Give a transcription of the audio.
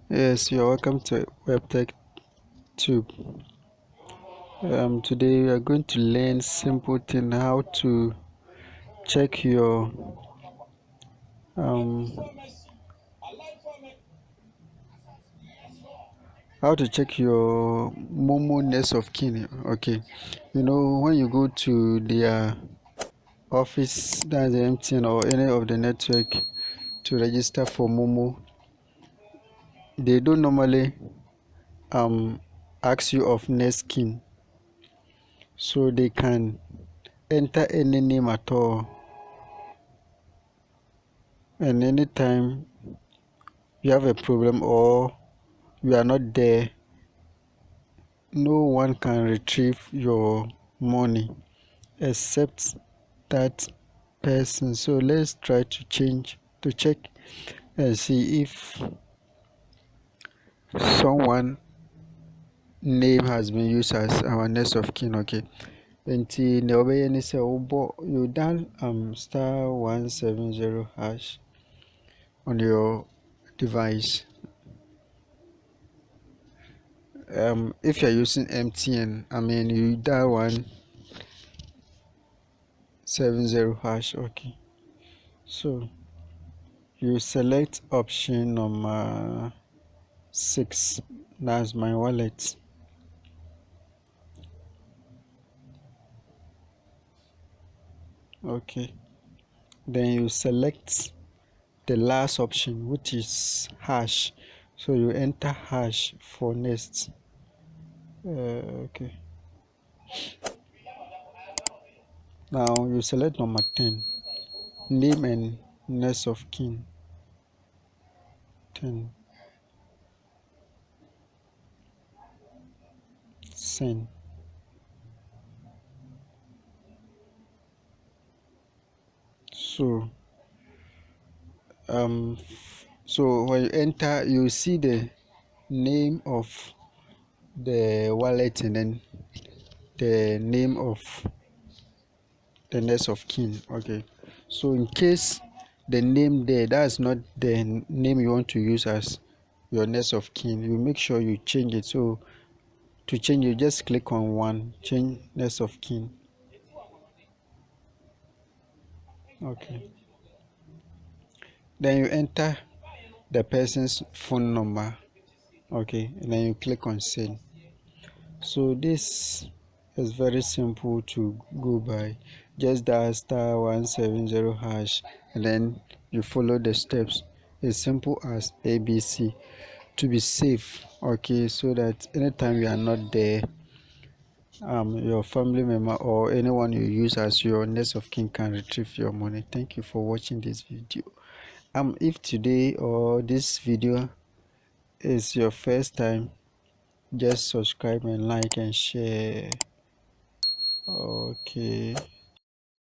Yes, you're welcome to WebTech Tube. Today we are going to learn simple thing check your um, how to check your Momo next of kin. Okay, when you go to their office, that's the MTN or any of the network, to register for Momo, they don't normally ask you of next kin, so they can enter any name at all, and anytime you have a problem or you are not there, no one can retrieve your money except that person. So let's try to check and see if someone name has been used as our next of kin. Okay, until ne say you dial star 170 hash on your device. If you're using MTN, you dial 170 hash. Okay, so you select option number 6, that's my wallet. Okay, then you select the last option, which is hash, so you enter hash for next. Okay, now you select number 10, name and next of kin. 10, send. So when you enter, you see the name of the wallet and then the name of the next of kin. Okay, so in case the name there, that's not the name you want to use as your next of kin, you make sure you change it. So to change, you just click on one, change next of kin. Okay, then you enter the person's phone number. Okay, and then you click on send. So this is very simple to go by. Just dial star 170 hash and then you follow the steps. It's simple as ABC, to be safe. Okay, so that anytime you are not there, your family member or anyone you use as your next of kin can retrieve your money. Thank you for watching this video. If today or this video is your first time, just subscribe and like and share. Okay.